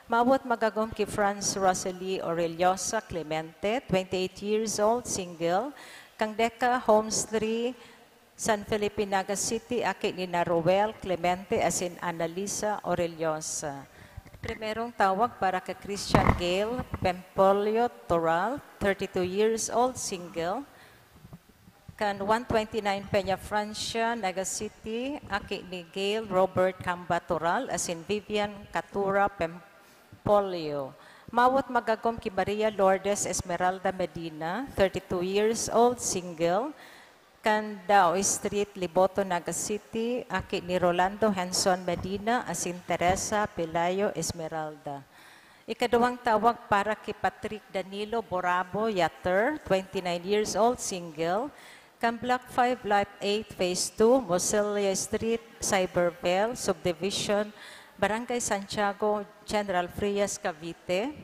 Mawat magagom kay Franz Rosalie Aureliosa Clemente, 28 years old, single. Kang Deka Homes 3, San Felipe, Naga City, aki ni Naruel Clemente asin Annalisa Aureliosa. Primerong tawag para kay Christian Gale Pempolio Toral, 32 years old, single. Kan 129 Peña Francia, Naga City, aki ni Gale Robert Camba Toral asin Vivian Catura Pempolio. Mawat magagom ki Maria Lourdes Esmeralda Medina, 32 years old, single. Kan Dao Street, Liboto, Naga City, aki ni Rolando Henson Medina asin Teresa Pelayo Esmeralda. Ikaduhang tawag para kay Patrick Danilo Borabo Yater, 29 years old, single. Kan Block 5, Lot 8, Phase 2, Moselia Street, Cyberbell, Subdivision, Barangay Santiago, General Frias, Cavite.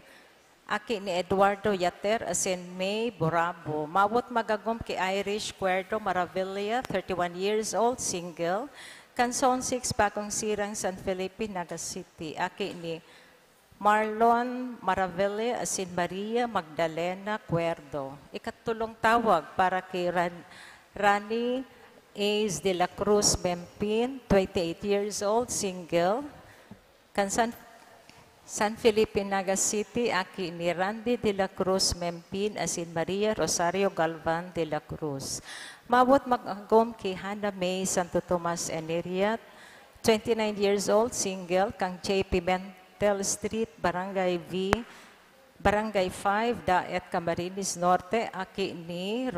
Aki ni Eduardo Yater asin May Borabo. Mawat magagom kay Irish Cuerdo Maravilla, 31 years old, single. Kanson 6, Bagong Sirang, San Felipe, Naga City. Aki ni Marlon Maravilla asin Maria Magdalena Cuerdo. Ikatulong tawag para kay Rani A's de la Cruz Bempin, 28 years old, single. San Felipe, Naga City, aki ni Randy de la Cruz Mempin asin Maria Rosario Galvan de la Cruz. Mawat magagom kay Hannah May Santo Tomas Eneriat, 29 years old, single. Kang J. Pimentel Street, Barangay V, Barangay 5, Daet, Camarines Norte, aki ni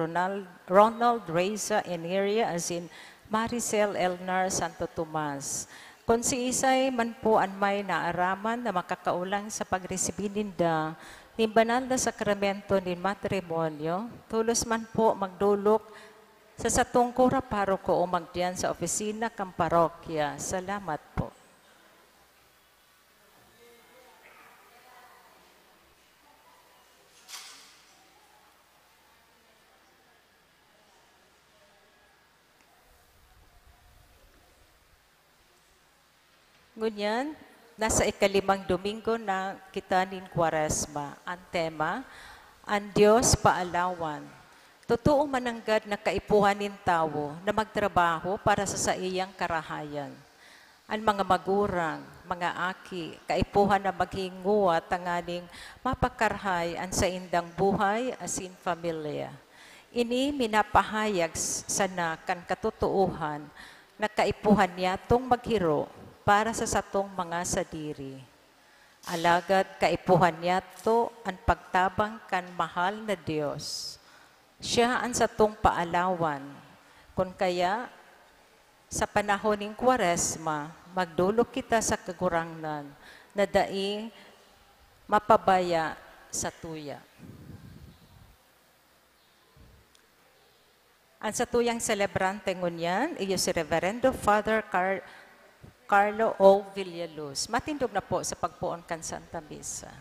Ronald Reza Eneria asin Maricel Elnar Santo Tomas. Kung si Isay man po ang may naaraman na makakaulang sa pagresibi ninda, ni banal na sakramento ni matrimonyo, tulos man po magdulok sa satong kura paroko o magdiyan sa opisina kang parokya. Salamat po. Ngunyan, nasa ikalimang Domingo na kita nin Kwaresma. Ang tema, ang Diyos paalawan. Totoo mananggad na kaipuhan nin tao na magtrabaho para sa iyang karahayan. Ang mga magurang, mga aki, kaipuhan na maghinguwa tanganing mapakarhay ang sa indang buhay asin pamilya. Ini minapahayag sana kan katutuuhan na kaipuhan niya tong maghiro para sa satong mga sadiri. Alagad kaipuhan niya to ang pagtabang kan mahal na Diyos. Siya ang satong paalawan. Kung kaya, sa panahon ng Kwaresma, magdulog kita sa kagurangnan na daing mapabaya sa tuya. Ang satuyang celebrante ngunyan, iyo si Reverendo Father Carlo O. Villaluz. Matindog na po sa pagpuon kan Santa Misa.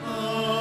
Oh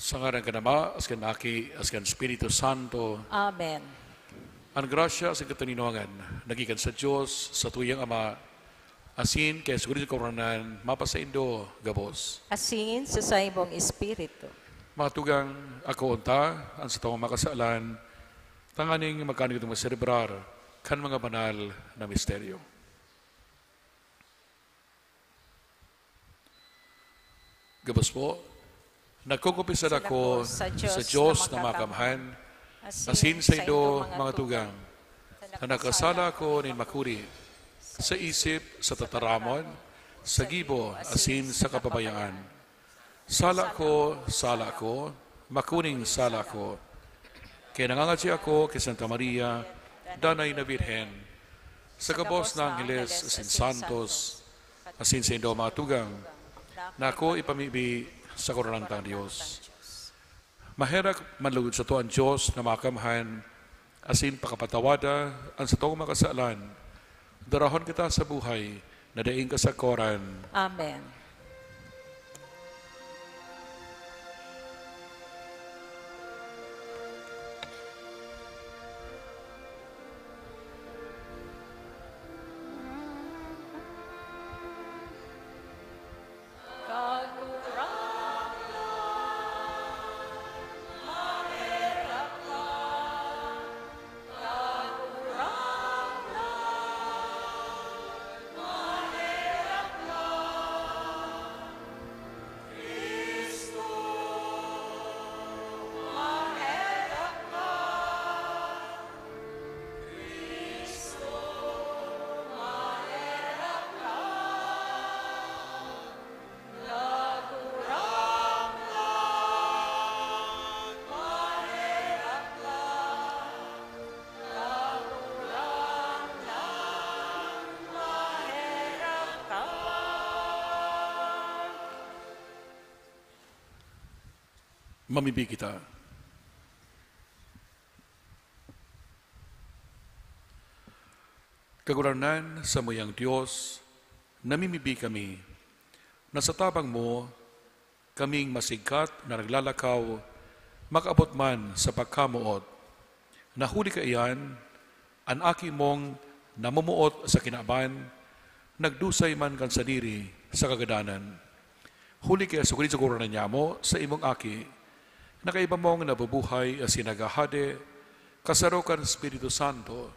Sa ngalan ka Ama, askan Aki, askan Espiritu Santo. Amen. Ang grasya sa kataninongan, nagikan sa Diyos, sa tuyang Ama, asin kay Sugurin Koronan, mapasaindo, gabos. Asin sa saimong espiritu. Matugang ako unta, ang sa tawang makasalan, tanganing magkanig itong maserebrar, kan mga banal na misteryo. Gabos po, nagkukumpisad ako sa Diyos na makamhan, asin sa indo mga tugang, na nakasala ako nin makuri, sa isip, sa tataramon, sa gibo, asin sa kapabayaan. Sala ko, makuning sala ko. Kaya nangangatsi ako kay Santa Maria, Danay na Birhen, sa kabos ng Angeles, asin Santos, asin sa indo mga tugang, na ako ipamibi sa koronantang Diyos. Maherak manlugod sa to ang Diyos na makamhan, asin pakapatawada ang sa tong makasalan. Darahon kita sa buhay, na daing kasakoran. Amen. Mamibig kita. Kaguranan sa muyang Diyos, namimibig kami, na sa tabang mo, kaming masigkat na naglalakaw, makaabot man sa pagkamuot. Nahuli ka iyan, ang aki mong namumuot sa kinaban, nagdusay man kan sa diri sa kagadanan. Huli kaya sukulit sa kuranan niya mo sa imong aki, nakaiba mong nabubuhay as sinagahade, kasarukan Espiritu Santo,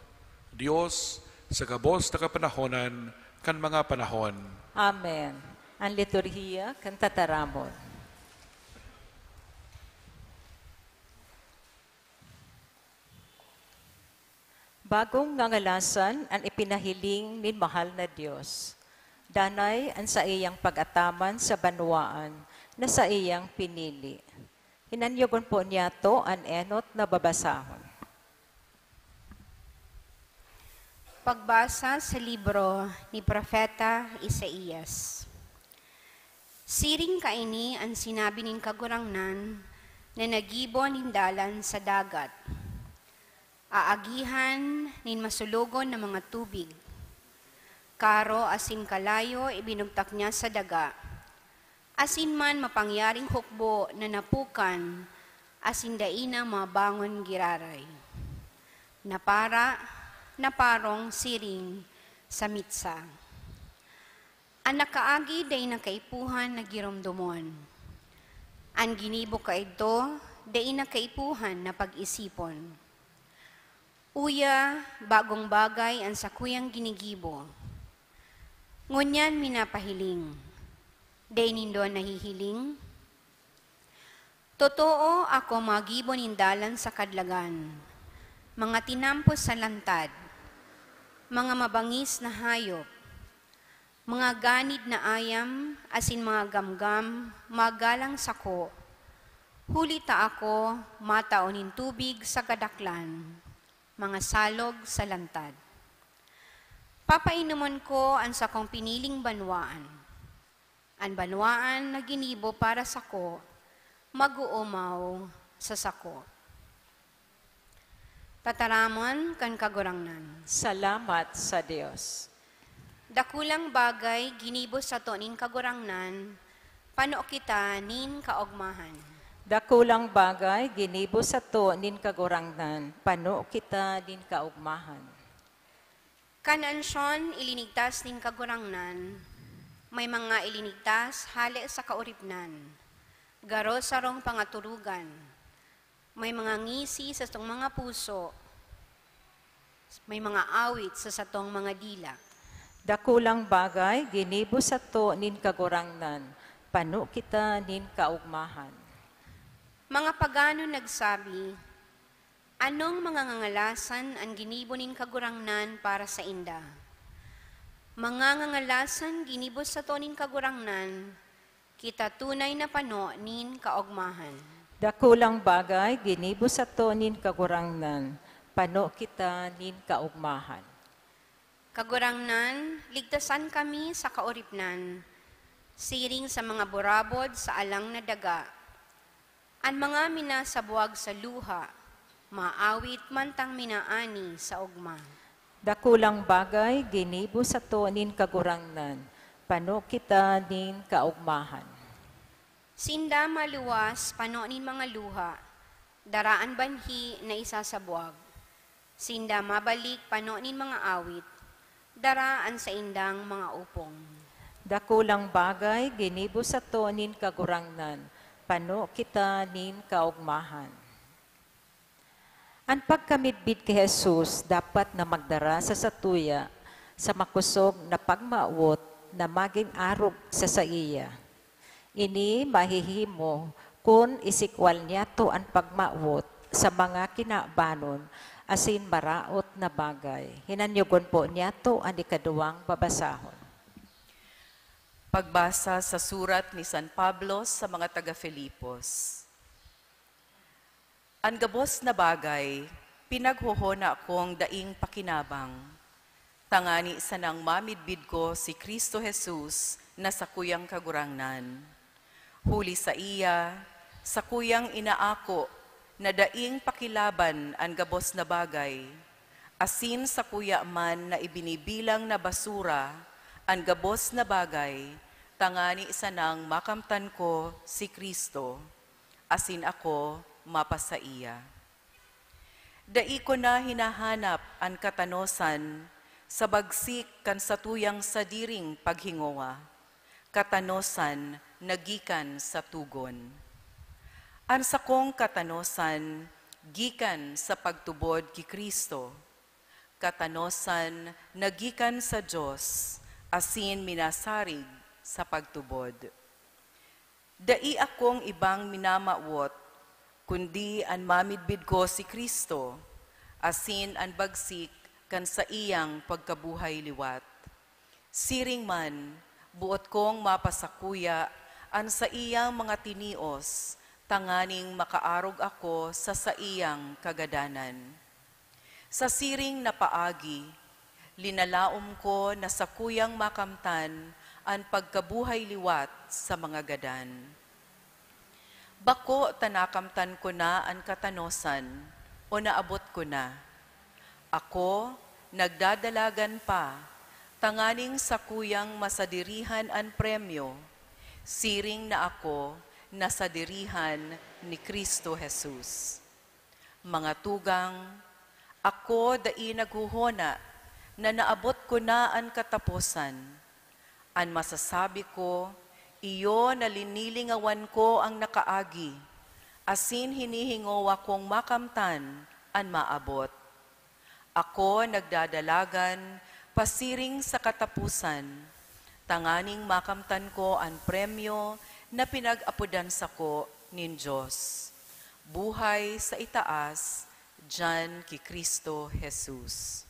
Diyos, sa kabos na kapanahonan, kan mga panahon. Amen. Ang liturhiya, kan tataramon. Bagong ngangalasan ang ipinahiling ni mahal na Diyos. Danay ang sa iyang pag-ataman sa banwaan na sa iyang pinili. Hinanyogon po niya to an enot na babasahon. Pagbasa sa libro ni Propeta Isaías. Siring kaini ang sinabi nin kagurangnan na nagibon hindalan sa dagat. Aagihan nin masulugon ng mga tubig. Karo asin kalayo ibinugtak niya sa daga. Asin man mapangyaring hukbo na napukan, asin daina mabangon giraray. Naparong siring sa mitsa. Ang nakaagi day nakaipuhan na giromdomon. Ang ginibo ka ito, day nakaipuhan na pag-isipon. Uya, bagong bagay ang sakuyang ginigibo. Ngunyan minapahiling. Day nindo nahihiling. Totoo ako magibo nindalan sa kadlagan. Mga tinampos sa lantad. Mga mabangis na hayop, mga ganid na ayam, asin mga gamgam, magalang sako. Hulita ako, mataonin tubig sa kadaklan, mga salog sa lantad. Papainuman ko ang sakong piniling banwaan. Ang banwaan na ginibo para sako, mag-uumaw sa sako. Tataramon kan kagurangnan. Salamat sa Diyos. Dakulang bagay ginibo sa to nin kagurangnan, pano kita nin kaogmahan. Dakulang bagay ginibo sa to nin kagurangnan, pano kita nin kaugmahan. Kanansyon ilinigtas nin kagurangnan, may mga ilinigtas hali sa kauripnan, garo sarong pangaturugan, may mga ngisi sa satong mga puso, may mga awit sa satong mga dila. Dakulang bagay ginibo sa to nin kagurangnan, pano kita nin kaugmahan. Mga pagano nagsabi, anong mga ngangalasan ang ginibo nin kagurangnan para sa inda? Mga ngangalasan ginibo sa to nin kagurangnan, kita tunay na pano nin kaugmahan. Dakulang bagay ginibo sa to nin kagurangnan, pano kita nin kaugmahan. Kagurangnan, ligtasan kami sa kauripnan, siring sa mga burabod sa alang na daga. Ang mga minasabuag sa luha, maawit mantang minaani sa ugma. Dakulang bagay ginibo sa to nin kagurangnan, pano kita nin kaugmahan. Sinda maluwas, panonin mga luha, daraan banhi na isasabuag. Sinda mabalik, panonin mga awit, daraan sa indang mga upong. Dakulang bagay ginibo sa to nin kagurangnan, pano kita nin kaugmahan. Ang pagkamidbid kay Jesus dapat na magdara sa satuya, sa makusog na pagmaawot na maging arog sa saiya. Ini mahihimo kung isikwal niya to ang pagmaawot sa mga kinabanon asin maraot na bagay. Hinanyogon po niya to ang ikaduwang babasahon. Pagbasa sa surat ni San Pablo sa mga taga-Filipos. Ang gabos na bagay, pinaghuhona akong daing pakinabang. Tangani sa nang mamidbid ko si Kristo Jesus na sa kuyang kagurangnan. Huli sa iya, sa kuyang inaako na daing pakilaban ang gabos na bagay, asin sa kuya man na ibinibilang na basura ang gabos na bagay, tangani sa nang makamtan ko si Kristo, asin ako mapasa iya. Dai ko na hinahanap ang katanosan sa bagsik kan satuyang sadiring paghingowa, katanosan nagikan sa tugon. Ang sakong katanosan, gikan sa pagtubod ki Kristo, katanosan nagikan sa Diyos, asin minasarig sa pagtubod. Dai akong ibang minamawot, kundi ang mamidbid ko si Kristo, asin ang bagsik kan sa iyang pagkabuhay liwat. Siring man, buot kong mapasakuya an sa iyang mga tinios, tanganing makaarog ako sa saiyang kagadanan. Sa siring na paagi, linalaom ko na sa kuyang makamtan ang pagkabuhay liwat sa mga gadan. Bako tanakamtan ko na ang katanosan, o naabot ko na. Ako, nagdadalagan pa, tanganing sa kuyang masadirihan ang premyo, siring na ako, nasa dirihan ni Kristo Jesus. Mga tugang, ako dai naghuhona na naabot ko na ang katapusan. Ang masasabi ko, iyo na linilingawan ko ang nakaagi, asin hinihingaw akong makamtan ang maabot. Ako nagdadalagan, pasiring sa katapusan, tanganing makamtan ko ang premyo na pinag-apudan sa ko nin Diyos. Buhay sa itaas, dyan ki Kristo Jesus.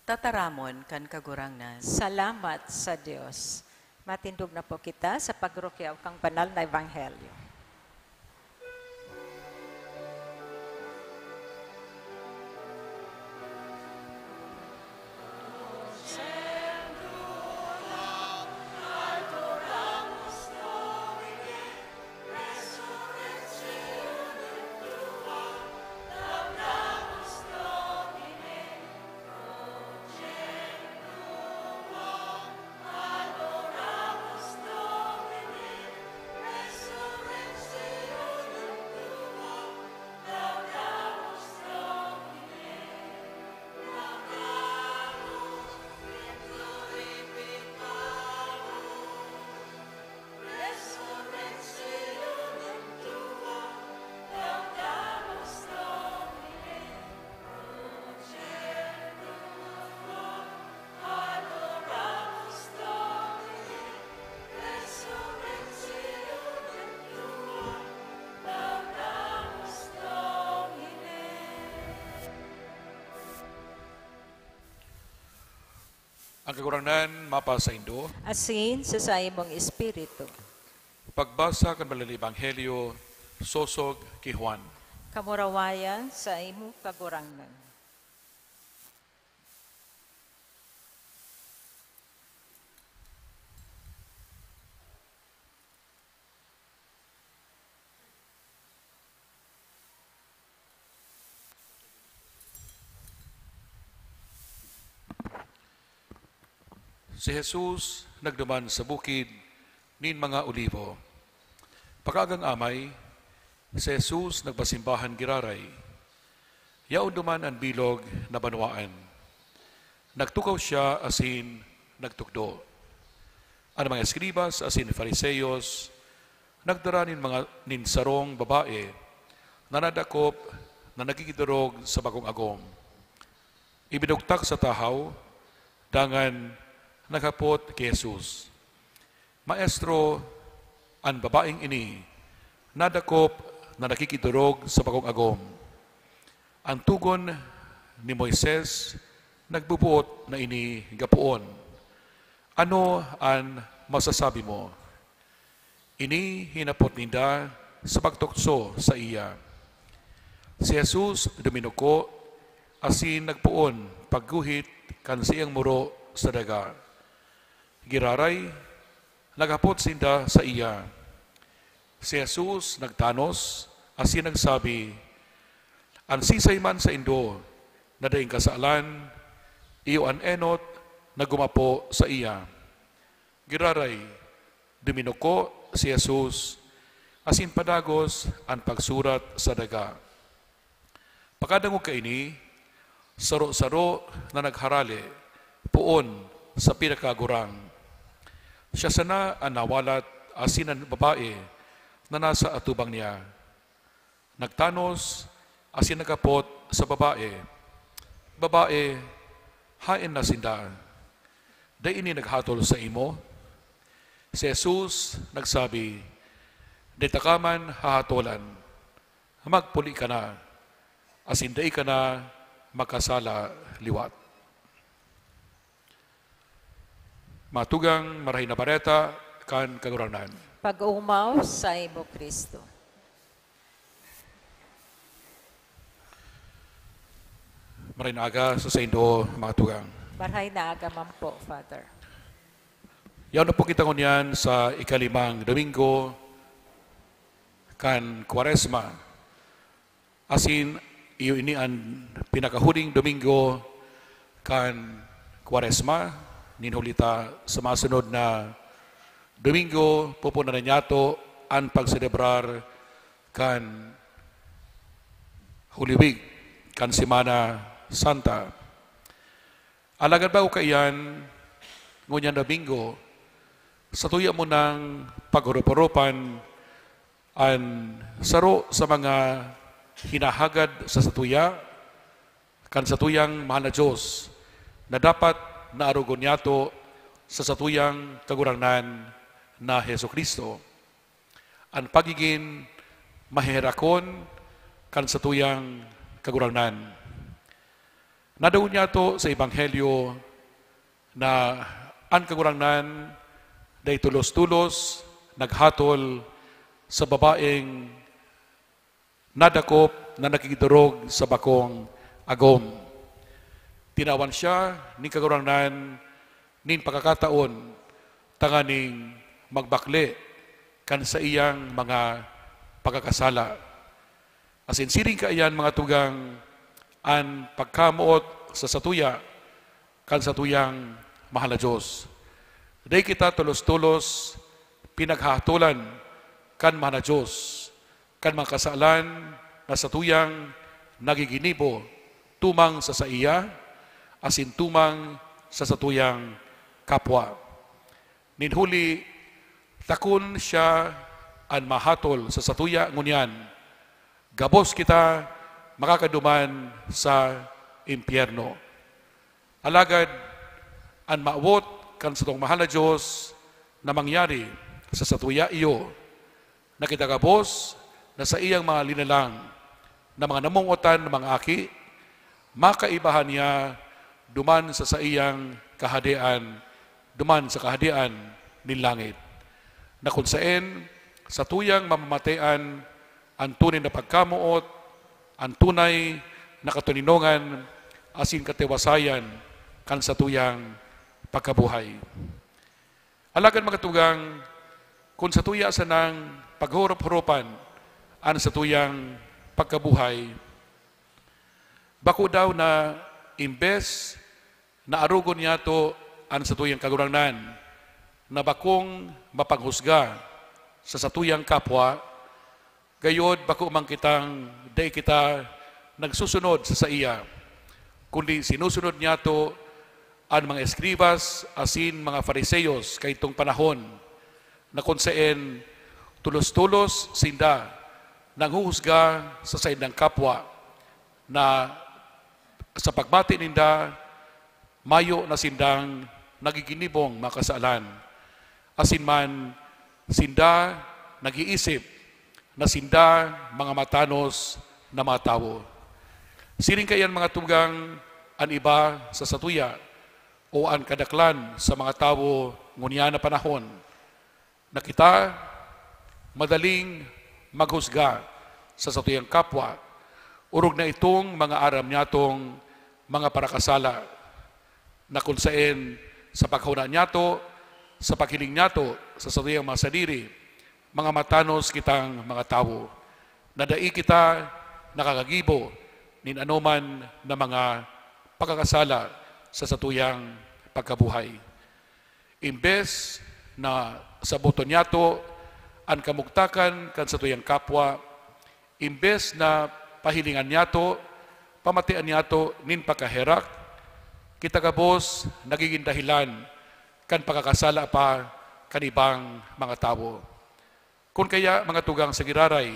Tataramon kan kagurangnan. Salamat sa Diyos. Matindog na po kita sa pagrukyaw kang banal na Ebanghelyo. Ang kagurangnan, mapa sa Indo. Asin sa imong espiritu. Pagbasa kan Banal na Ebanghelyo, sosog kay Juan. Kamurawayan sa imong kagurangnan. Si Jesus nagduman sa bukid nin mga olivo. Pagkagang amay, si Jesus nagpasimbahan giraray. Yaon duman ang bilog na banwaan. Nagtukaw siya asin nagtukdo. Ang mga eskribas asin fariseyos, nagdara nin mga ninsarong babae na nadakop na nagkikidurog sa bagong agom. Ibinugtak sa tahaw, dangan naghapot kay Jesus. Maestro, ang babaeng ini, nadakop na nakikidurog sa bagong agom. Ang tugon ni Moises, nagbubuot na ini gapuon. Ano ang masasabi mo? Ini hinapot ninda sa pagtukso sa iya. Si Jesus duminuko, asin nagpuon pagguhit kan siyang muro sa daga. Giraray, naghapot sinda sa iya. Si Jesus nagtanos, asin nagsabi, ang sisay man sa Indo, na daing kasaalan, iyo an enot na gumapo sa iya. Giraray, duminuko si Jesus, asin padagos ang pagsurat sa daga. Pagkadangog kaini, saro-saro na nagharali, puon sa pinakagurang. Siya sana ang nawalat asin ang babae na nasa atubang niya. Nagtanos asin nagkapot sa babae. Babae, hain na sinda. Day ini naghatol sa imo. Si Jesus nagsabi, day takaman hahatolan. Magpuli ka na. Asin day ka na makasala liwat. Matugang marahin na bareta kan kaguranan. Pag-umaw sa imo Kristo. Marinaga sa Saindo, mga tugang. Marhay na aga man po, Father. Yaw na po kita ngunyan sa ikalimang Domingo kan Quaresma. Asin, iyo ini ang pinakahuling Domingo kan Quaresma. Ninulita sa masunod na Domingo, pupunan na niyato ang pagselebrar kan Huliwig, kan Semana Santa. Alagad ba o kaiyan, ngunyan Domingo, sa tuya mo ng paghurup-hurupan ang saro sa mga hinahagad sa satuya, kan satuyang mahal na Diyos, na dapat naarugon niyato sa satuyang kagurangnan na Heso Kristo. Ang pagiging mahiherakon kan satuyang kagurangnan. Nadaon niya to sa Ebanghelyo na ang kagurangnan day tulos-tulos naghatol sa babaeng nadakop na nakikidurog sa bakong agom. Tinawan siya ni kagurangnan nin pagkakataon tanganing magbakle kan sa iyang mga pagkakasala. Asin siring kaiyan mga tugang ang pagkamuot sa satuya kan satuyang mahal na Diyos. Day kita tulos-tulos pinaghatulan kan mahal na Diyos, kan mga kasalan na satuyang nagiginibo tumang sa iya, asin tumang sa satuyang kapwa. Ninhuli, takun siya ang mahatol sa satuya ngunyan. Gabos kita makakaduman sa impyerno. Alagad, ang maawot kan sa tong mahal na Diyos na mangyari sa satuya iyo, na kitagabos na sa iyang mga linalang na mga namungutan ng mga aki, makaibahan niya duman sa iyang kahadian, duman sa kahadian ng langit. Na kung saan, sa tuyang mamamatean ang tunay na pagkamuot, ang tunay na katuninongan, asin katiwasayan kan sa tuyang pagkabuhay. Alagan mga tugang, kung sa tuya sa nang paghurup-hurupan ang sa tuyang pagkabuhay, bako daw na imbes na arugon niya to ang sa tuyang kagurangnan, na bakong mapanghusga sa satuyang kapwa, gayod bako mang kitang day kita nagsusunod sa iya, kundi sinusunod niya to ang mga eskribas asin mga fariseyos kay itong panahon na kung saan tulos-tulos sinda nanghuhusga sa said ng kapwa na sa pagmati ninda mayo na sindang nagiginibong makasalan, asin man sinda nag-iisip na sinda mga matanos na mga tao. Siring kayan mga tugang ang iba sa satuya o ang kadaklan sa mga tao ngunya na panahon na kita madaling maghusga sa satuyang kapwa, urog na itong mga aram niyatong mga parakasala na kung saan sa paghuna niyato, sa paghiling niyato sa satuyang mga sadiri, mga matanos kitang mga tao, na dai kita nakakagibo nin anuman na mga pagkakasala sa satuyang pagkabuhay. Imbes na sa boto niyato ang kamugtakan kan satuyang kapwa, imbes na pahilingan niyato, pamatian niyato nin pagkaherak, kita gabos nagiging dahilan kan pagkakasala pa kanibang mga tao. Kung kaya mga tugang sa giraray,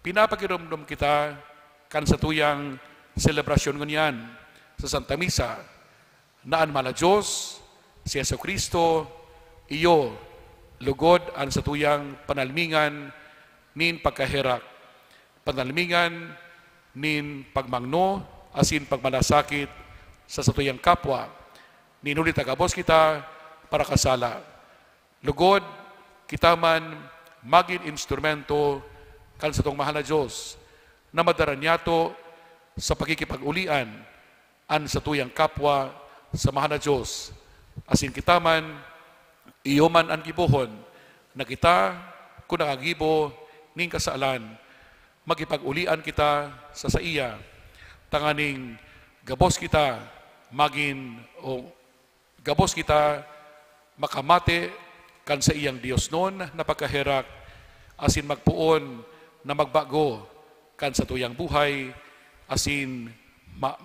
pinapakirumdum kita kan sa tuyang selebrasyon ngunyan sa Santa Misa na ang mala Diyos, si Yesu Kristo, iyo, lugod ang sa tuyang panalmingan nin pagkaherak, panalmingan nin pagmangno, asin pagmalasakit sa satuyang kapwa, ninulit agabos kita para kasala. Lugod, kita man maging instrumento kan sa tong mahal na Diyos na madara niya to sa pagkikipag-ulian an sa tuyang kapwa samahan na Diyos. Asin kita man, iyo man ang gibuhon, na kita kung nakagibo ning kasaalan, magipag-ulian kita sa iya, tanganing gabos kita magin o gabos kita makamate kan sa iyang Dios noon na pagkaherak, asin magpuon na magbago kan sa tuyang buhay, asin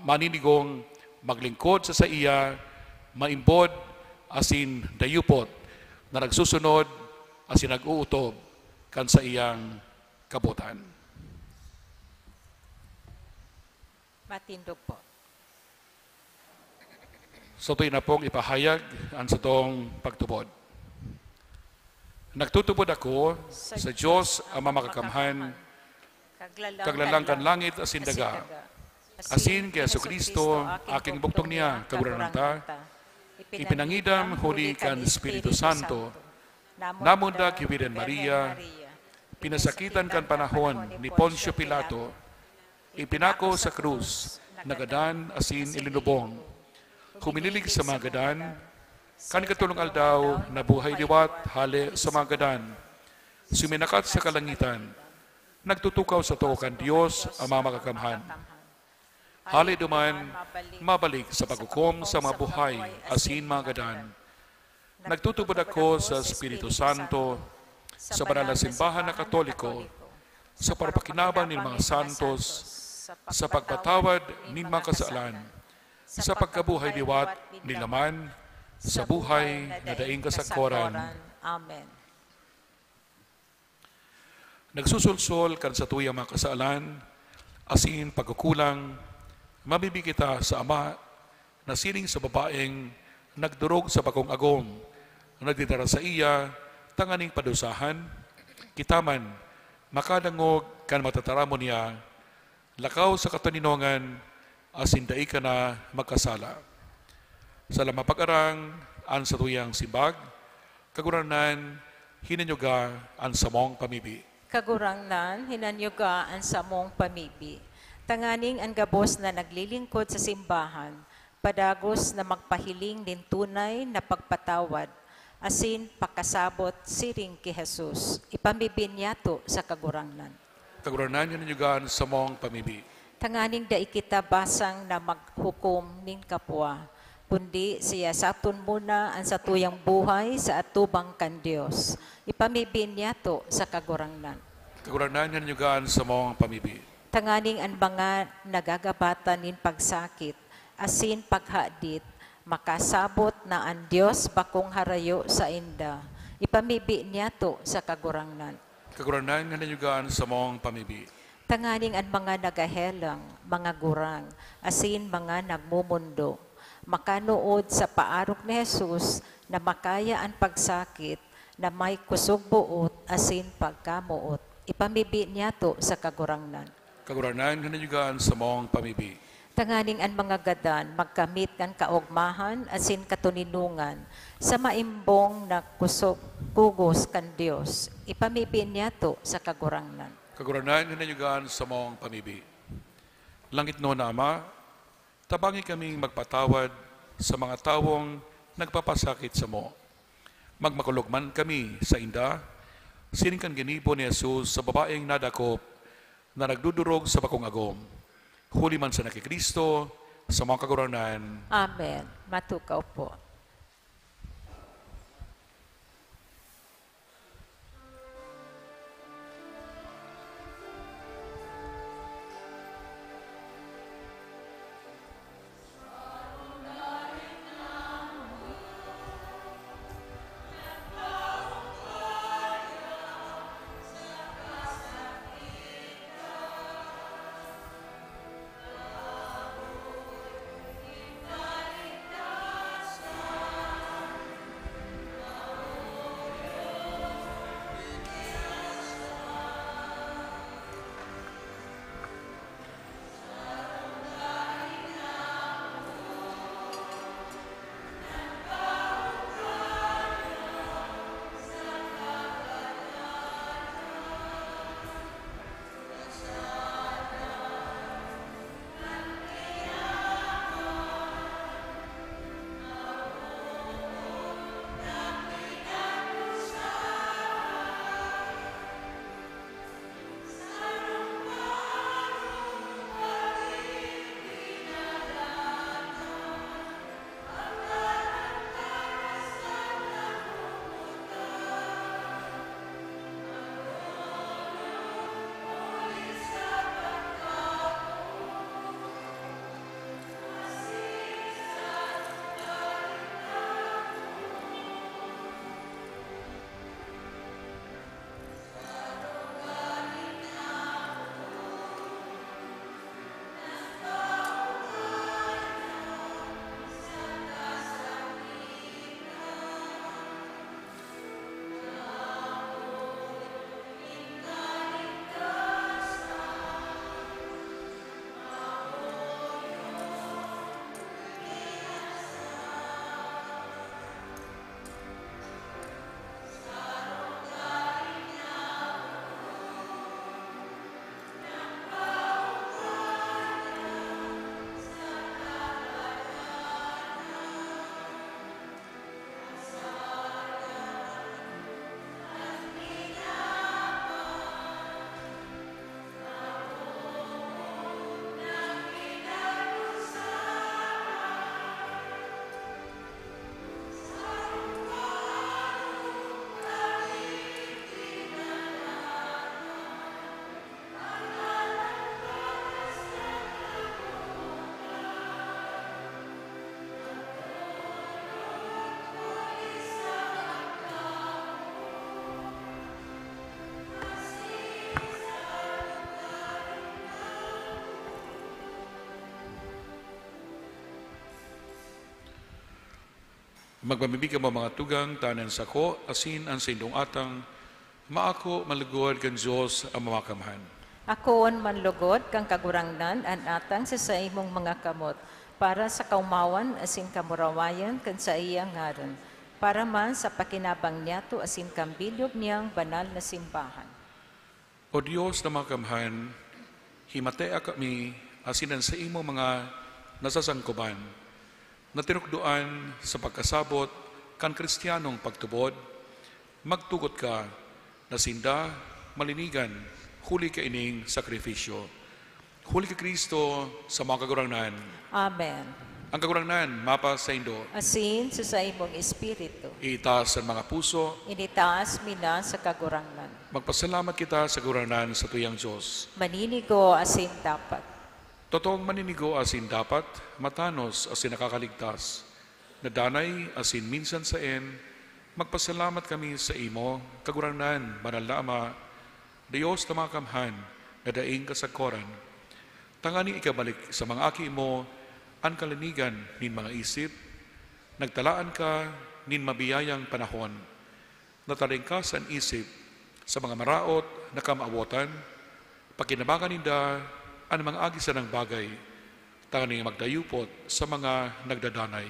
maninigong maglingkod sa iya, maimbod asin dayupot na nagsusunod asin nag-uutob kan sa iyang kabutan. Matindog po. So ito'y na pong ipahayag ang sa tong pagtubod. Nagtutubod ako sa Diyos ang mamakamhan, kaglalangkan langit asin daga, asin kay Jesucristo aking buktong niya, kaguranan ta, ipinangidam huli kan Espiritu Santo, namunda kay Virgen Maria, pinasakitan kan panahon ni Poncio Pilato, ipinako sa krus, nagadan asin ilinubong, huminilig sa mga gadan, kan katulong aldaw na buhay liwat hali sa mga gadan, suminakat sa kalangitan, nagtutukaw sa tuo kan Diyos ang mga makakamhan. Hali duman, mabalik sa paghukom sa mga buhay asin mga gadan. Nagtutubod ako sa Espiritu Santo, sa banal na simbahan na Katoliko, sa parapakinabang ng mga santos, sa pagpatawad ng mga kasalanan, sa pagkabuhay liwat ni laman, sa buhay na daing kasagkoran. Amen. Nagsusulsol kan sa tuyang mga kasalanan, asin pagkukulang, mabibig kita sa Ama na sining sa babaeng nagdurog sa bagong agom, nagdidara sa iya, tanganing padusahan, kitaman, makadangog kan matataramo niya, lakaw sa kataninongan, asin dai ka na magkasala. Sa lamapag-arang, an sa tuyang simbag, kaguranan, hinanyuga ang samong pamibi. Kagurangnan, hinanyuga ang samong pamibi. Tanganing ang gabos na naglilingkod sa simbahan, padagos na magpahiling din tunay na pagpatawad, asin pakasabot siring ki Jesus. Ipamibin niya to sa kagurangnan. Kaguranan, hinanyuga ang samong pamibi. Tanganing dai kita basang na maghukom ning kapwa, kundi siya saton muna ang satuyang buhay sa atubang kan Dios. Ipamibin niya to sa kagurangnan. Kaguranan, hinanyuga ang samong pamibi. Tanganing ang mga nagagabatan nin pagsakit, asin paghadit, makasabot na ang Dios bakong harayo sa inda. Ipamibi niya to sa kagurangnan. Kaguranan, hinanyuga ang samong pamibi. Tanganing ang mga nagahelang, mga gurang, asin mga nagmumundo, makanuod sa paarok ni Jesus na makaya ang pagsakit na may kusog buot asin pagkamuot. Ipamibi niya to sa kagurangnan. Kaguranan, hinanyugaan sa mong pamibi. Tanganing ang mga gadan, magkamit kan kaugmahan, asin katuninungan, sa maimbong na kusog kugos kan Dios. Ipamibi niya to sa kagurangnan. Kaguranan, hinanyugaan sa mong pamibi. Langit no na Ama, tabangi kaming magpatawad sa mga tawong nagpapasakit sa mo. Magmakulogman kami sa inda, sining kan ginibo ni Jesus sa babaeng nadakop na nagdudurog sa bakong agom. Huli man sa nakikristo, sa mga kaguranan. Amen. Matukaw po. Magpamibigay mo mga tugang tanan sa ko, asin ang sindong atang, maako malugod kan Diyos ang mamakamahan. Akoon manlugod kang kagurangnan an atang sa imong mga kamot para sa kaumawan asin kamurawayan kan sa iyang ngaran para man sa pakinabang niyato asin kambilog niyang banal na simbahan. O Diyos na makamhan, himatea kami asinan sa imo mga nasasangkuban, na tinukduan sa pagkasabot kan kristyanong pagtubod, magtugot ka na sinda malinigan, huli ka ining sakripisyo. Huli ka Kristo sa mga kagurangnan. Amen. Ang kagurangnan, mapa sa indo. Asin sa imong espiritu. Itaas ang mga puso. Initaas mina sa kagurangnan. Magpasalamat kita sa kagurangnan sa tuyang Diyos. Maninigo asin dapat. Totoong maninigo asin dapat, matanos asin nakakaligtas. Nadanay asin minsan sa magpasalamat kami sa imo, kagurangnan, banal na Ama, Diyos na makamhan, na daing kasagkoran. Tangani ikabalik sa mga aki mo, ang kalinigan nin mga isip, nagtalaan ka nin mabiyayang panahon, natalingkasan isip sa mga maraot na kamawotan, pakinabangan ninda ang mga agisan ng bagay, tangani magdayupot sa mga nagdadanay.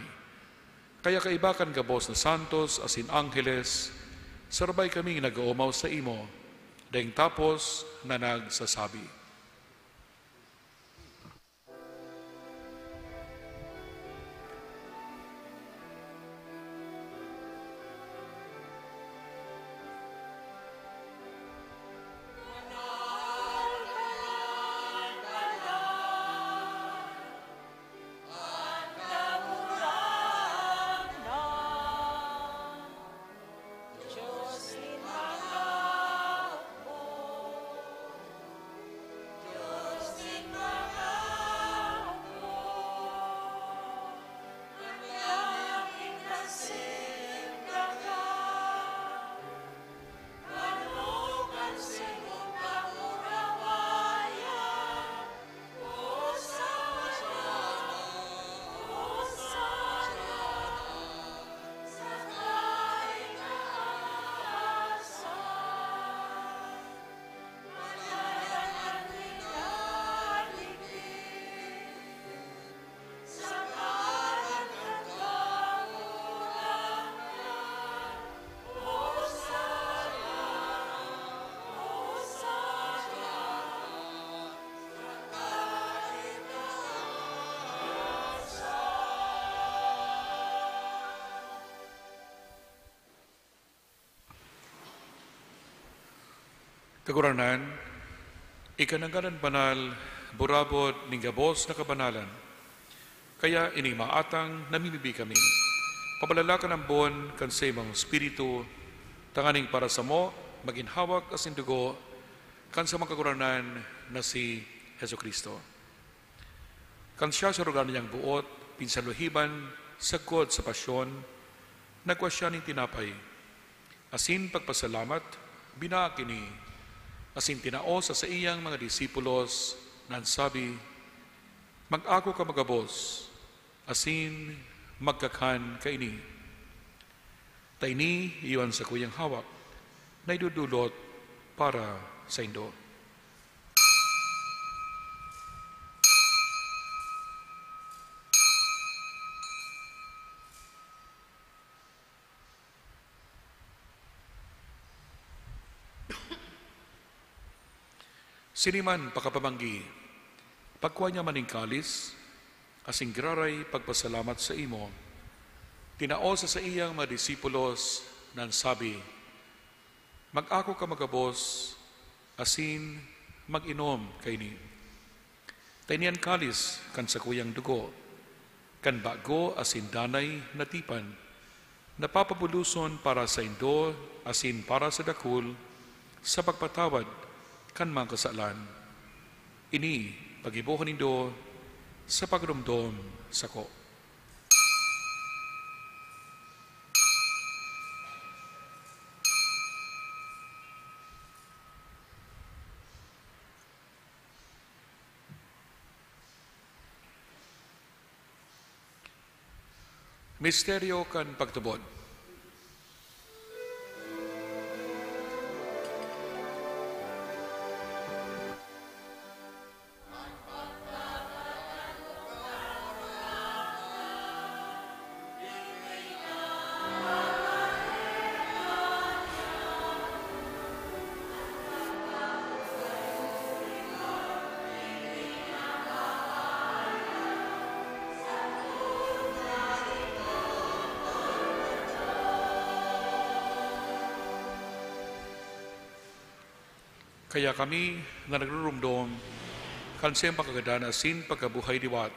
Kaya kaibakan gabos na santos asin angheles, sarbay kami nag-uumaw sa imo, daing tapos na nagsasabi. Kaguranan, ikananggalan banal, burabot, ninggabos na kabanalan. Kaya ining maatang namimibi kami. Pabalalakan ang bon kan sa imong spiritu, tanganing para sa mo, maginhawak asin dugo, kan sa mga kaguranan na si Heso Kristo. Kan siya sa rugan niyang buot, pinsaluhiban, sagkod sa pasyon, nagwa siya ning tinapay. Asin pagpasalamat, binakini, asin tinao sa iyang mga disipulos nan sabi, mag-ako ka magabos, asin magkakan kaini. Taini iwan sa kuyang hawak, na idudulot para sa indo. Siniman pakapamanggi, pagkuha niya maning kalis, asing graray pagpasalamat sa imo, tinao sa iyang mga disipulos nan sabi, mag-ako ka magabos, asin mag-inom kaini. Tainian kalis kan sa kuyang dugo, kan bago asin danay natipan, napapabuluson para sa indo, asin para sa dakul, sa pagpatawad, kan mga kasalan, ini pagibuhan nindo sa pagrumdom sa ko. Misteryo kan pagtubod. Kaya kami nga nagrurumdom kan siyang pagkagada asin pagkabuhay diwat,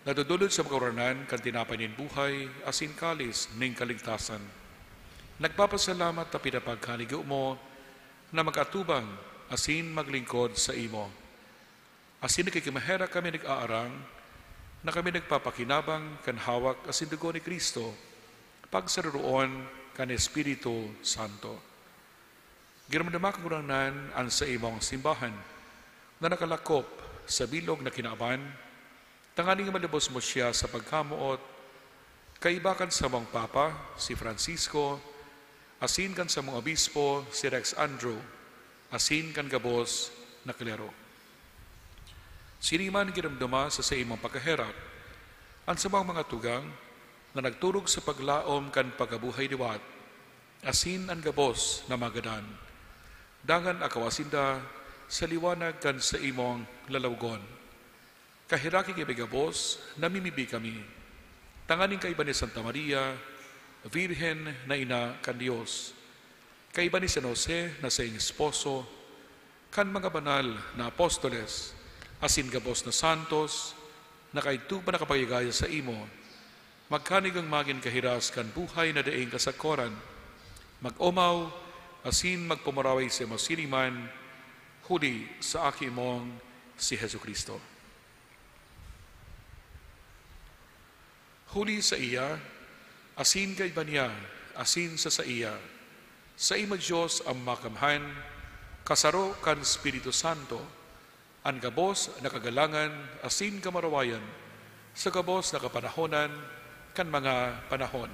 nadudulod sa makawaranan kan tinapay nin buhay asin kalis ning kaligtasan. Nagpapasalamat na pinapagkaligo mo na mag-atubang asin maglingkod sa imo. Asin nakikimahera kami nag-aarang na kami nagpapakinabang kan hawak asin dugo ni Kristo pagsaruroon kan Espiritu Santo. Giramdama kaguranan ang sa imong simbahan na nakalakop sa bilog na kinaaban, tanganing malubos mo siya sa pagkamuot, kaibakan sa mong Papa, si Francisco, asin kan sa mong Obispo, si Rex Andrew, asin kan gabos na klero. Siniman giramdama sa imong pagkaherap, ang sa mga tugang na nagturog sa paglaom kan pagabuhay diwat, asin ang gabos na magadan. Dangan akawasinda sa liwanag kan sa imong lalawgon. Kahiraki gabos, namimibi kami. Tanganing kaiba ni Santa Maria, Virhen na ina kan Diyos. Kaiba ni San Jose na sa iyong esposo, kan mga banal na apostoles, asin gabos na santos, na kaituba na kapagigaya sa imo, magkanig ang magin kahiras kan buhay na daing kasakoran, mag-umaw, asin magpumaraway sa masiliman, huli sa aki mong si Hesu Kristo. Huli sa iya, asin kay niya, asin sa iya, sa ima Diyos ang makamhan, kasaro kan Espiritu Santo, ang gabos na kagalangan, asin kamarawayan, sa gabos na kapanahonan, kan mga panahon.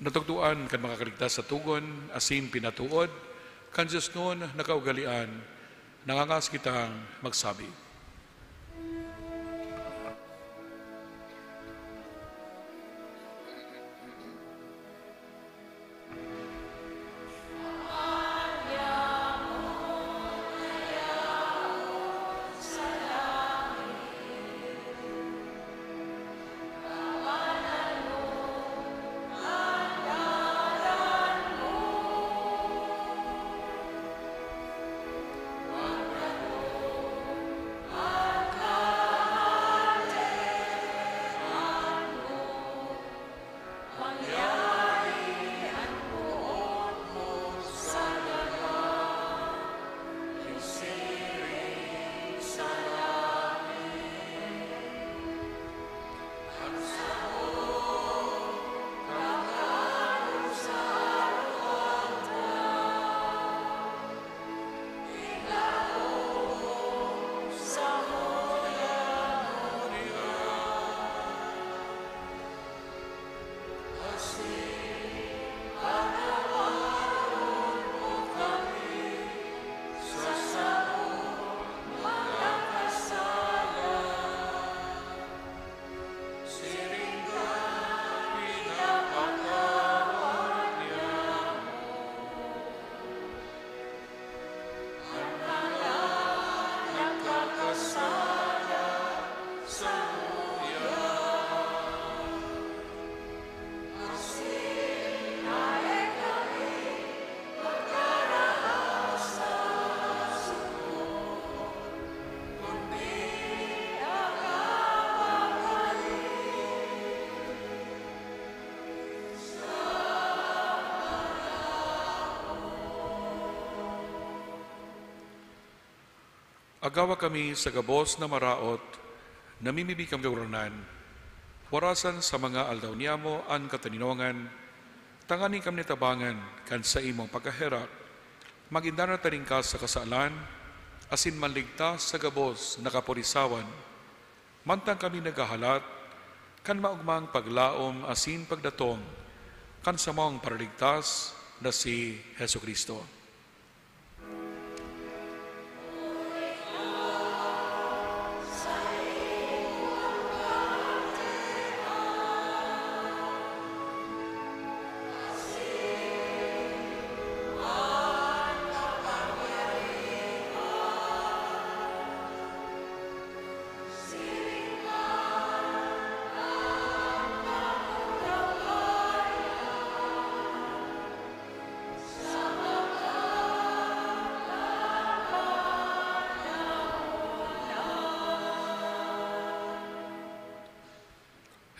Natugtuan kan makakaligtas sa tugon, asin pinatuod, kan Diyos noon nakaugalian, nangangas kitang magsabi. Agawa kami sa gabos na maraot, namimibi kang gawranan, warasan sa mga aldaw niyamo ang kataninongan, tangani kami tabangan kan sa imong pagkaherat, magindana taring ka sa kasalan, asin manligtas sa gabos na kapurisawan, mantang kami nagahalat, kan maugmang paglaom asin pagdatong, kan sa mong paraligtas na si Hesu Kristo.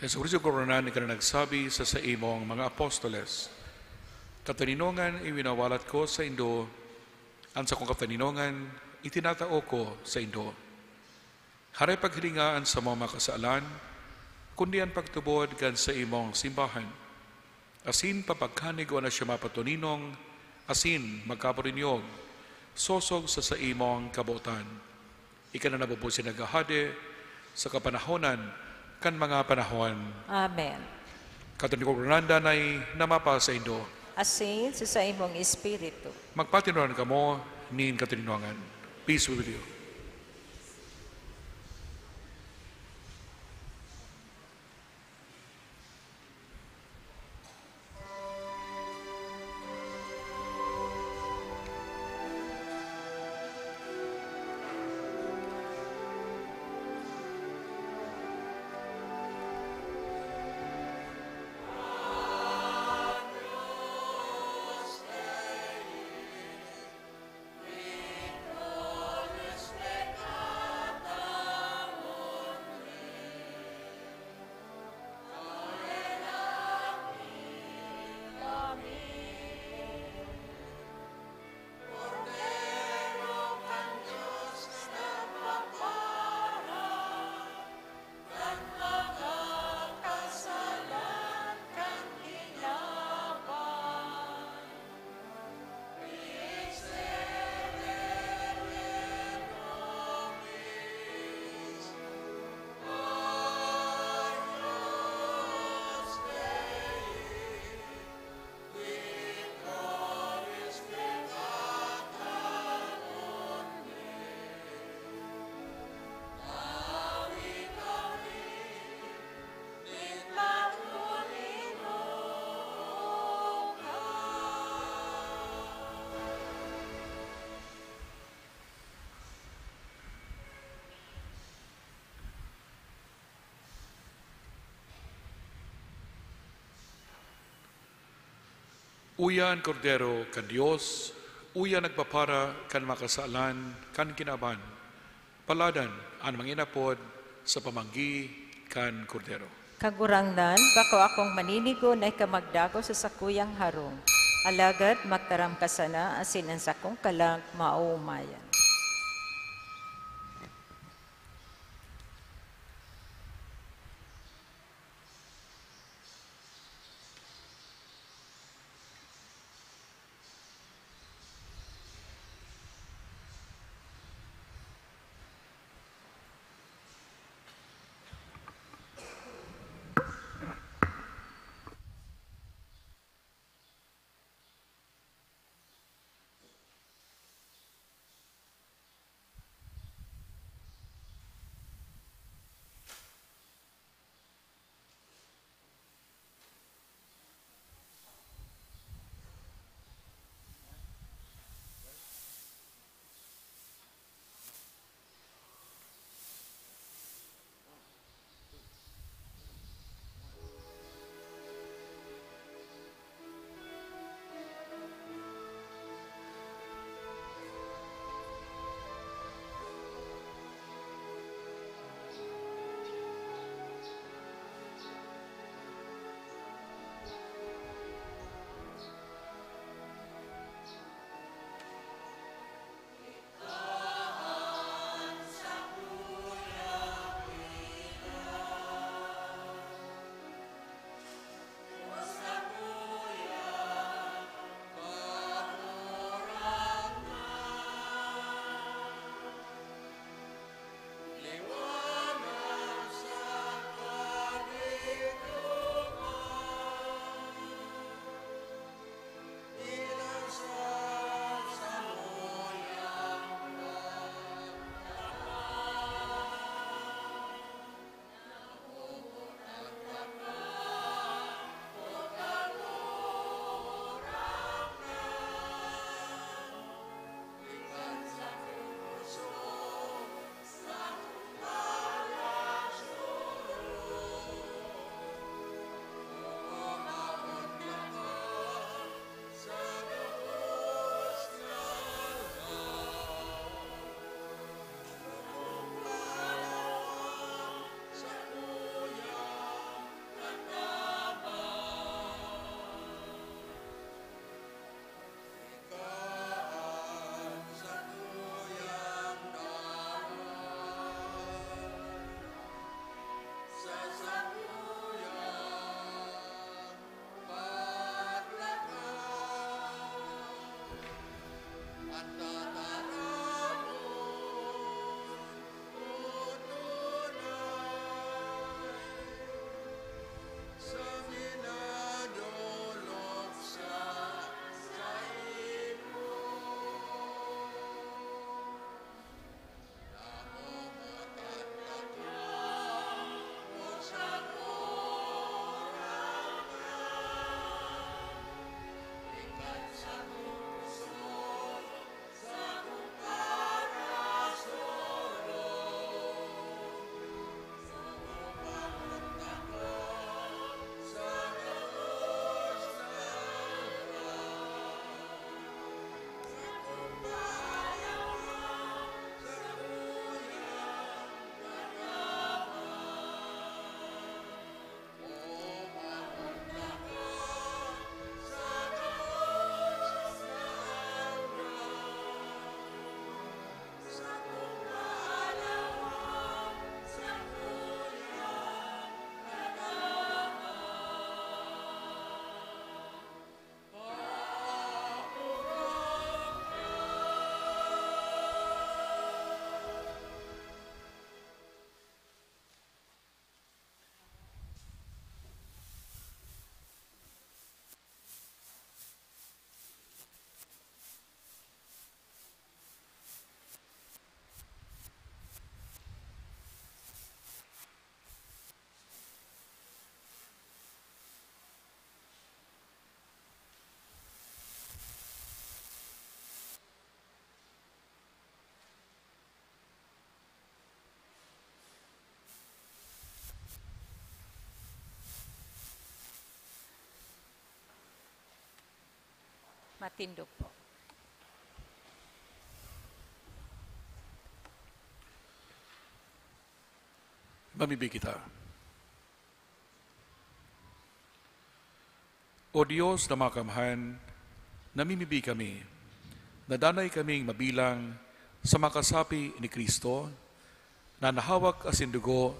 Hesu Kristo koronan ika na nagsabi sa imong mga apostoles, kataninongan iwinawalat ko sa Indo, ang sa kong kataninongan itinatao ko sa Indo. Haray paghilingaan sa mga makasaalan, kundi ang pagtubod kan sa imong simbahan. Asin papagkanig o na siya mapatuninong, asin magkapurinyog, sosog sa imong kabuotan. Ika na nabubusin nagahade sa kapanahonan, kan mga panahon. Amen. Kataninongan danay namapa sa Indo. Asin sa imong espiritu. Magpatinuran ka mo nin kataninongan. Peace be with you. Uyan kordero kan Dios, uyan nagpapara kan makasalan, kan kinaban, paladan ang manginapod sa pamanggi kan kordero. Kagurangnan, bako akong maninigo na ikamagdago sa sakuyang harong. Alagad magtaram ka sana asin ang sakong kalag maumayan. Matindog po. Mamibig kita. O Diyos na makamhan, namimibig kami, nadanay kaming mabilang sa makasapi ni Kristo, na nahawak asin dugo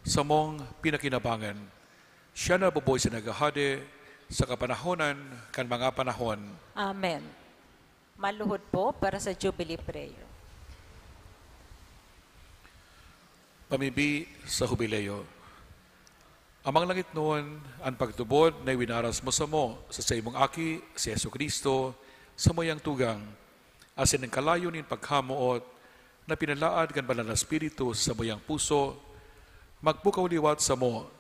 sa mong pinakinabangan. Siya na buboy sa nagahade sa kapanahonan kan mga panahon. Amen. Maluhod po para sa Jubilee Prayer. Pamibi sa hubileo. Amang langit noon, ang pagtubod na winaras mo sa imong aki, si Yesu Kristo, sa moyang tugang, asin ang kalayo nin paghamuot, na pinalaad kan banal na Espiritu sa moyang puso, magpukaw liwat sa mo,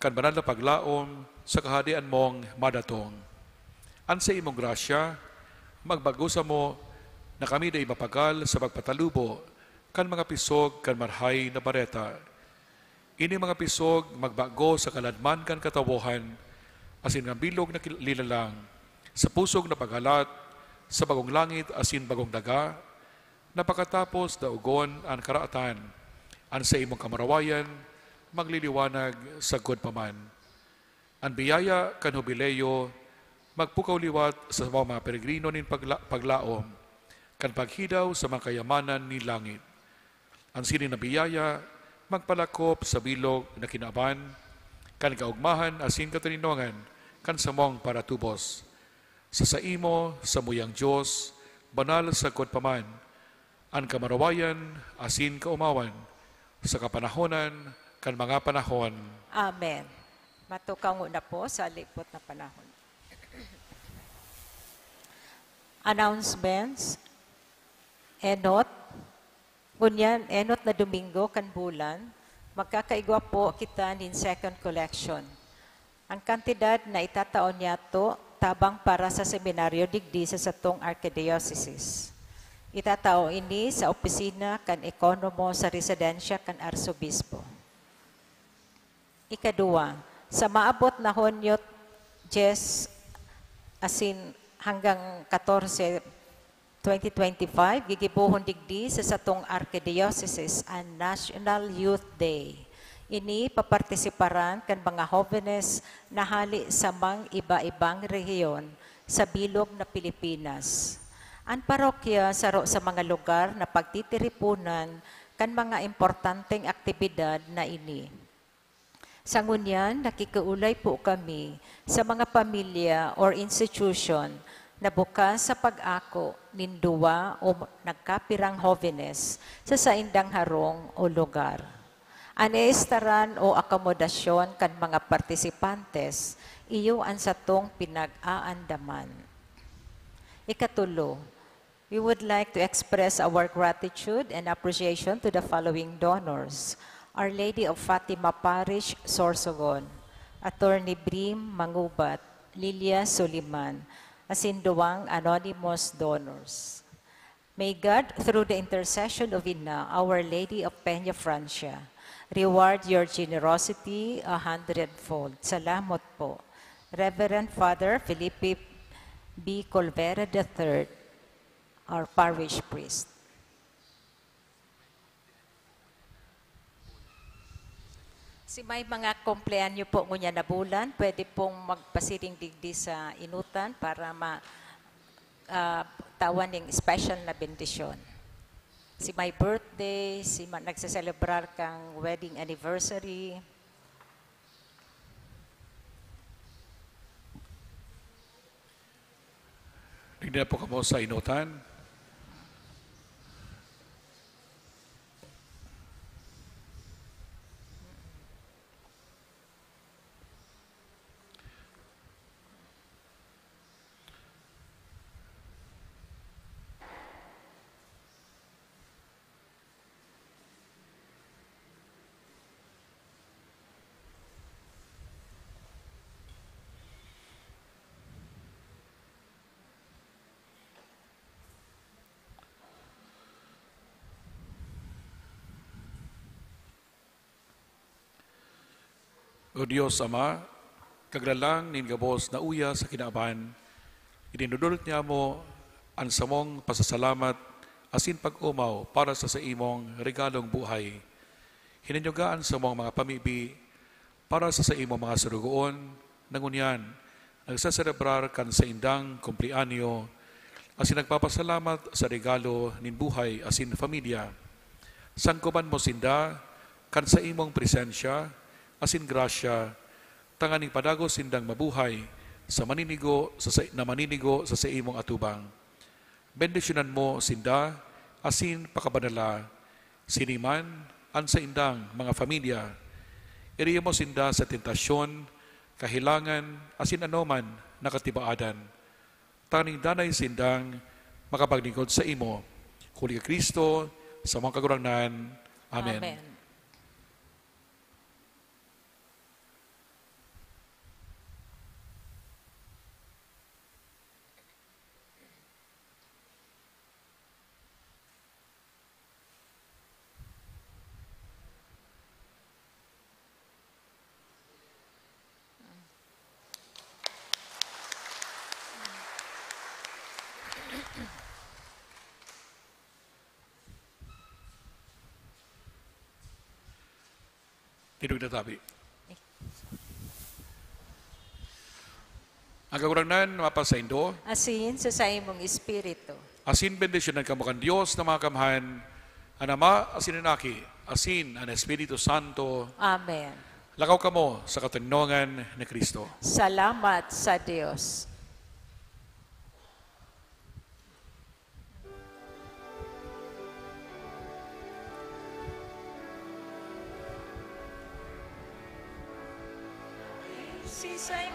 kan banal na paglaom, sa kahadian mong madatong. Ansa imong grasya, magbago sa mo, na kami na mapagal sa pagpatalubo, kan mga pisog, kan marhay na bareta. Ini mga pisog, magbago sa kaladman kan katawohan, asin ng bilog na lilalang, sa pusog na paghalat, sa bagong langit, asin bagong daga, napakatapos daugon ang karaatan, an sa imong kamarawayan, magliliwanag sa good paman. Ang biyaya kan hubileyo, magpukaw liwat sa mga peregrino nin paglaom, kan paghidaw sa mga kayamanan ni langit. Ang sinin na biyaya, magpalakop sa bilog na kinaban, kan kaugmahan asin kataninongan, kan samong paratubos. Sa imo, sa muyang Diyos, banal sa paman, ang kamarawayan asin kaumawan, sa kapanahonan, kan mga panahon. Amen. Matukaw na po sa lipot na panahon. Announcements. Enot. Ngunyan, enot na Domingo, kan bulan, magkakaigwa po kita nin second collection. Ang kantidad na itataon niya to, tabang para sa seminaryo digdi sa satong archdiocese. Itatao ini sa opisina kan ekonomo sa residensya kan arsobispo. Ikadua, sa maabot na Hunyo 10 asin hanggang 14, 2025, gigibuhon digdi sa satong archdiocese ang National Youth Day. Ini papartisiparan kan mga jóvenes na hali sa mga iba-ibang rehiyon sa bilog na Pilipinas. Ang parokya saro sa mga lugar na pagtitiripunan kan mga importanteng aktibidad na ini. Sa ngunyan, nakikaulay po kami sa mga pamilya or institution na bukas sa pag-ako ninduwa o nagkapirang jóvenes sa saindang harong o lugar. Aneistaran o akomodasyon kan mga partisipantes, iyo ang satong pinag-aandaman. Ikatulo, we would like to express our gratitude and appreciation to the following donors. Our Lady of Fatima Parish, Sorsogon, Attorney Brim Mangubat, Lilia Suliman, asinduang anonymous donors. May God, through the intercession of Ina, Our Lady of Peña Francia, reward your generosity 100-fold. Salamat po. Reverend Father Felipe B. Colvera III, our parish priest. Si may mga kumpleanyo po ngunya na bulan, pwede pong magpasiring digdi sa inutan para tawan ng special na bendisyon. Si may birthday, si nagsaselebrar kang wedding anniversary. Hindi na po kamo sa inutan. O Diyos Ama, kaglalang nin gabos na uya sa kinaaban, Idinudulot niya mo ang samong pasasalamat asin pag-umaw para sa imong regalong buhay. Hinanyugaan sa mga pamibi para sa imong mga surugoon, nangunyan, nagsaselebrar kan sa indang kumplianyo, asin nagpapasalamat sa regalo nin buhay asin familia. Sangkuban mo sinda, kan sa imong presensya, asin grasya, tanganing padagos sindang mabuhay, sa maninigo sa imong atubang. Bendisyonan mo sinda, asin pakabanala, siniman, an sa indang mga familia. Iriya mo sinda sa tentasyon, kahilangan, asin anoman nakatibaadan. Taning danay sindang makapaglingkod sa imo. Huli ka Kristo, sa mga kagurangnan. Amen. Amen. Tinug na tabi. Ang kagurangnan, mapasa indo, Asin sa imong espiritu. asin bendisyon ng kamukan Diyos na mga kamahan, ang Ama, asin ang Aki, asin ang Espiritu Santo, Amen. lakaw kamo sa katanungan ni Kristo. Salamat sa Dios. Si say